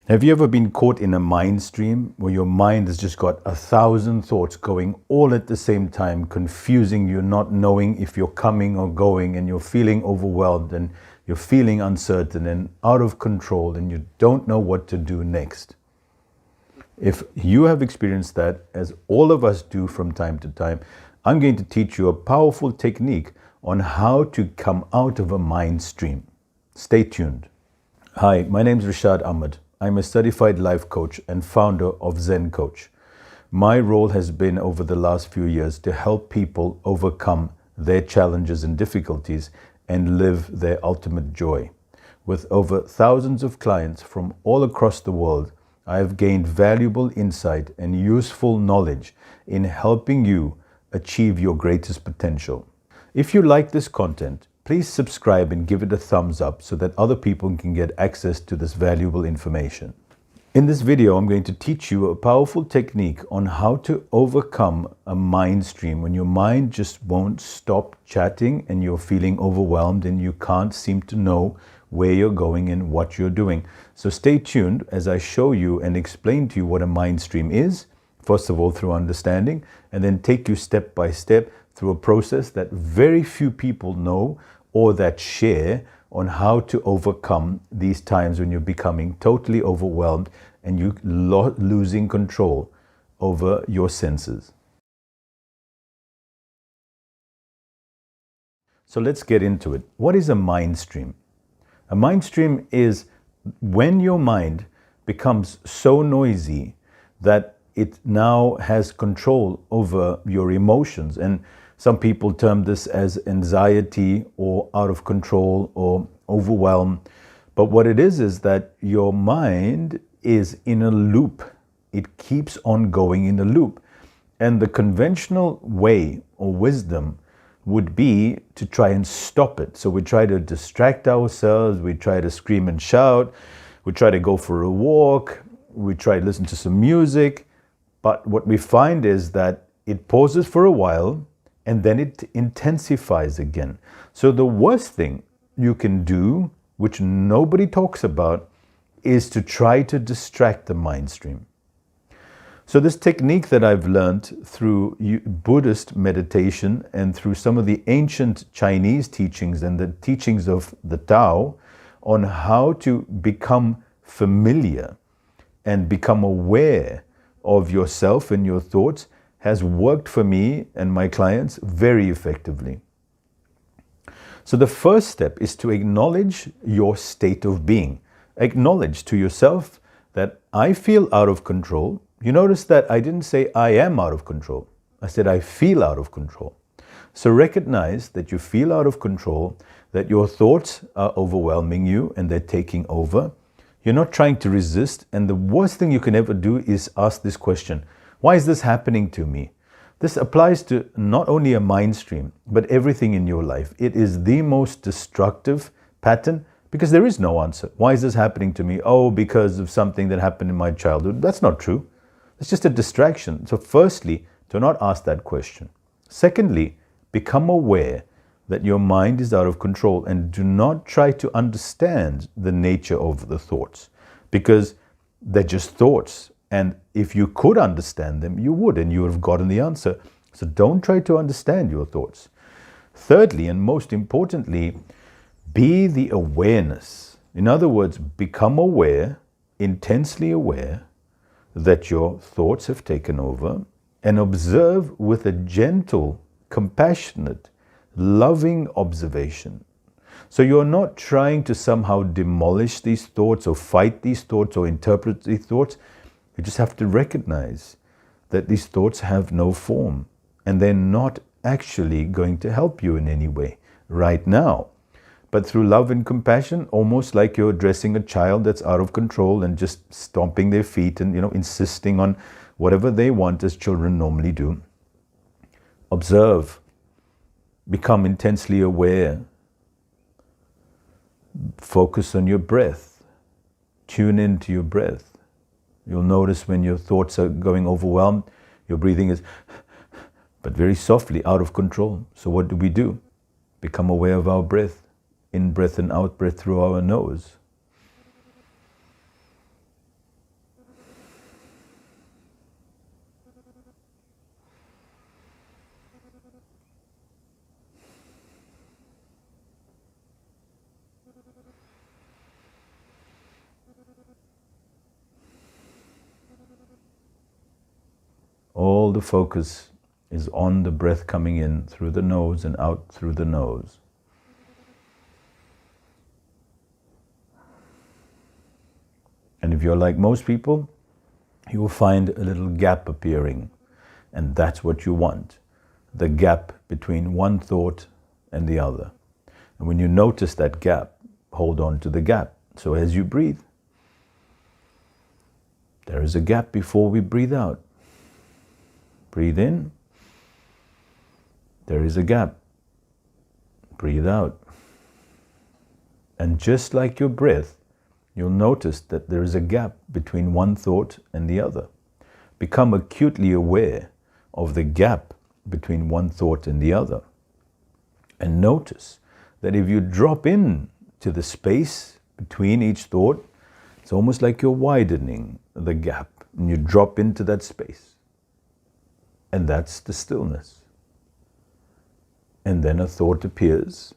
Have you ever been caught in a mind stream where your mind has just got 1,000 thoughts going all at the same time, confusing you, not knowing if you're coming or going, and you're feeling overwhelmed and you're feeling uncertain and out of control and you don't know what to do next? If you have experienced that, as all of us do from time to time, I'm going to teach you a powerful technique on how to come out of a mind stream. Stay tuned. Hi, my name is Rashad Ahmed. I'm a certified life coach and founder of Zen Coach. My role has been over the last few years to help people overcome their challenges and difficulties and live their ultimate joy. With over thousands of clients from all across the world, I have gained valuable insight and useful knowledge in helping you achieve your greatest potential. If you like this content, please subscribe and give it a thumbs up so that other people can get access to this valuable information. In this video, I'm going to teach you a powerful technique on how to overcome a mind stream when your mind just won't stop chatting and you're feeling overwhelmed and you can't seem to know where you're going and what you're doing. So stay tuned as I show you and explain to you what a mind stream is, first of all through understanding, and then take you step by step through a process that very few people know or that share on how to overcome these times when you're becoming totally overwhelmed and you losing control over your senses. So let's get into it. What is a mind stream? A mind stream is when your mind becomes so noisy that it now has control over your emotions. And some people term this as anxiety or out of control or overwhelm. But what it is that your mind is in a loop. It keeps on going in a loop. And the conventional way or wisdom would be to try and stop it. So we try to distract ourselves, we try to scream and shout, we try to go for a walk, we try to listen to some music. But what we find is that it pauses for a while and then it intensifies again. So the worst thing you can do, which nobody talks about, is to try to distract the mind stream. So this technique that I've learned through Buddhist meditation and through some of the ancient Chinese teachings and the teachings of the Tao on how to become familiar and become aware of yourself and your thoughts has worked for me and my clients very effectively. So the first step is to acknowledge your state of being. Acknowledge to yourself that I feel out of control. You notice that I didn't say I am out of control. I said I feel out of control. So recognize that you feel out of control, that your thoughts are overwhelming you and they're taking over. You're not trying to resist. And the worst thing you can ever do is ask this question: why is this happening to me? This applies to not only a mind stream, but everything in your life. It is the most destructive pattern because there is no answer. Why is this happening to me? Oh, because of something that happened in my childhood. That's not true. It's just a distraction. So firstly, do not ask that question. Secondly, become aware that your mind is out of control and do not try to understand the nature of the thoughts because they're just thoughts. And if you could understand them, you would, and you would have gotten the answer. So don't try to understand your thoughts. Thirdly, and most importantly, be the awareness. In other words, become aware, intensely aware, that your thoughts have taken over, and observe with a gentle, compassionate, loving observation. So you're not trying to somehow demolish these thoughts or fight these thoughts or interpret these thoughts. You just have to recognize that these thoughts have no form and they're not actually going to help you in any way right now. But through love and compassion, almost like you're addressing a child that's out of control and just stomping their feet and, insisting on whatever they want as children normally do. Observe, become intensely aware, focus on your breath, tune into your breath. You'll notice when your thoughts are going overwhelmed, your breathing is, but very softly, out of control. So what do? Become aware of our breath. In breath and out breath through our nose. all the focus is on the breath coming in through the nose and out through the nose. And if you're like most people, you will find a little gap appearing. And that's what you want, the gap between one thought and the other. And when you notice that gap, hold on to the gap. So as you breathe, there is a gap before we breathe out. Breathe in. There is a gap. Breathe out. And just like your breath, you'll notice that there is a gap between one thought and the other. Become acutely aware of the gap between one thought and the other. And notice that if you drop in to the space between each thought, it's almost like you're widening the gap, and you drop into that space. And that's the stillness. And then a thought appears,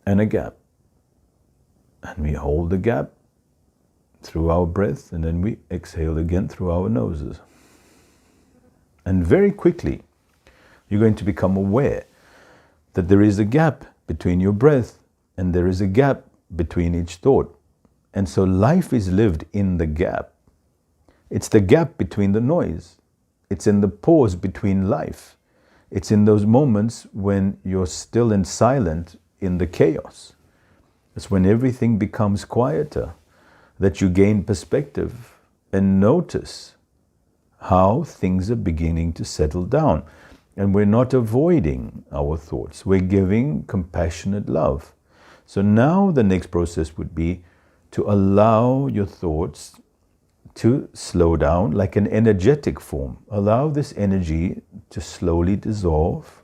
and a gap. And we hold the gap through our breath, and then we exhale again through our noses. And very quickly, you're going to become aware that there is a gap between your breath, and there is a gap between each thought. And so life is lived in the gap. It's the gap between the noise. It's in the pause between life. It's in those moments when you're still and silent in the chaos. It's when everything becomes quieter that you gain perspective and notice how things are beginning to settle down. And we're not avoiding our thoughts. We're giving compassionate love. So now the next process would be to allow your thoughts to slow down like an energetic form. Allow this energy to slowly dissolve,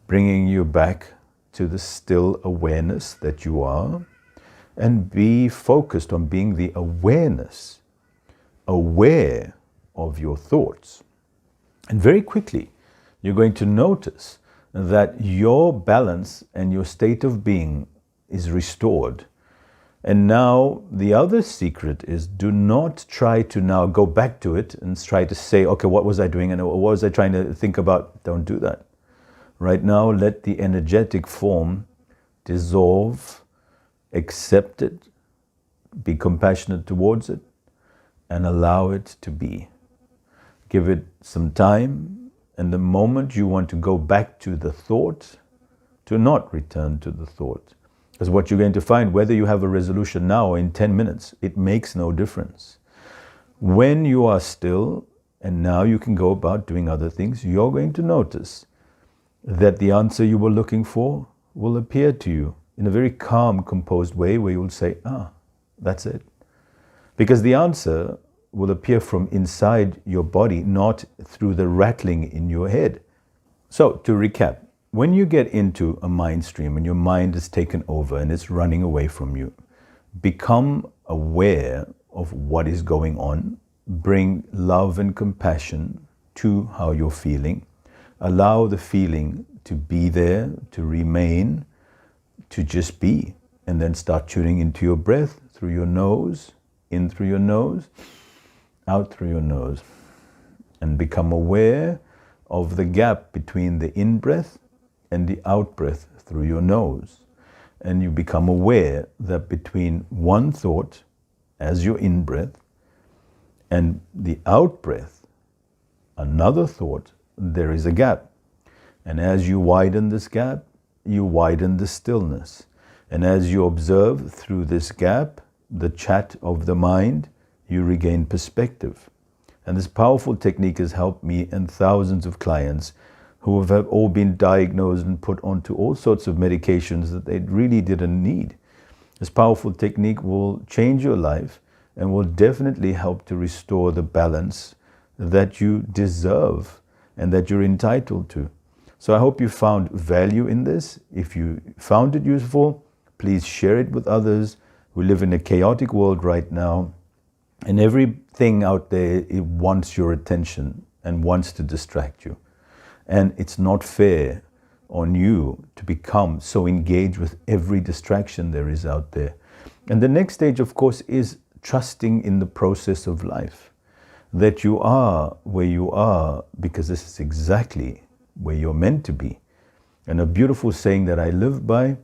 bringing you back to the still awareness that you are, and be focused on being the awareness, aware of your thoughts. And very quickly, you're going to notice that your balance and your state of being is restored. And now the other secret is, do not try to now go back to it and try to say, okay, what was I doing and what was I trying to think about? Don't do that. Right now, let the energetic form dissolve, accept it, be compassionate towards it, and allow it to be. Give it some time, and the moment you want to go back to the thought, do not return to the thought. Because what you're going to find, whether you have a resolution now or in 10 minutes, it makes no difference. When you are still, and now you can go about doing other things, you're going to notice that the answer you were looking for will appear to you in a very calm, composed way where you will say, that's it. Because the answer will appear from inside your body, not through the rattling in your head. So, to recap, when you get into a mind stream and your mind is taken over and it's running away from you, become aware of what is going on. Bring love and compassion to how you're feeling. Allow the feeling to be there, to remain, to just be. And then start tuning into your breath through your nose, in through your nose, out through your nose. And become aware of the gap between the in-breath and the out-breath through your nose. And you become aware that between one thought as your in-breath and the out-breath, another thought, there is a gap. And as you widen this gap, you widen the stillness. And as you observe through this gap, the chat of the mind, you regain perspective. And this powerful technique has helped me and thousands of clients who have all been diagnosed and put onto all sorts of medications that they really didn't need. This powerful technique will change your life and will definitely help to restore the balance that you deserve and that you're entitled to. So I hope you found value in this. If you found it useful, please share it with others. We live in a chaotic world right now, and everything out there, it wants your attention and wants to distract you. And it's not fair on you to become so engaged with every distraction there is out there. And the next stage, of course, is trusting in the process of life. that you are where you are because this is exactly where you're meant to be. And a beautiful saying that I live by,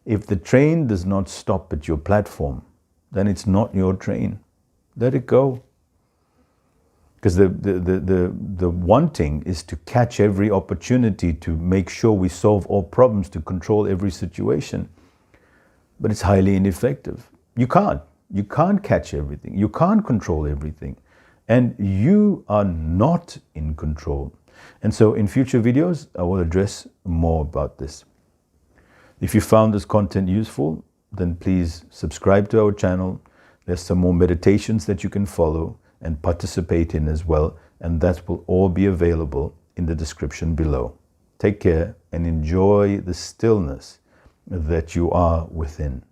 if the train does not stop at your platform, then it's not your train. Let it go. Because the wanting is to catch every opportunity, to make sure we solve all problems, to control every situation. But it's highly ineffective. You can't. You can't catch everything. You can't control everything. And you are not in control. And so in future videos, I will address more about this. If you found this content useful, then please subscribe to our channel. There's some more meditations that you can follow and participate in as well. And that will all be available in the description below. Take care and enjoy the stillness that you are within.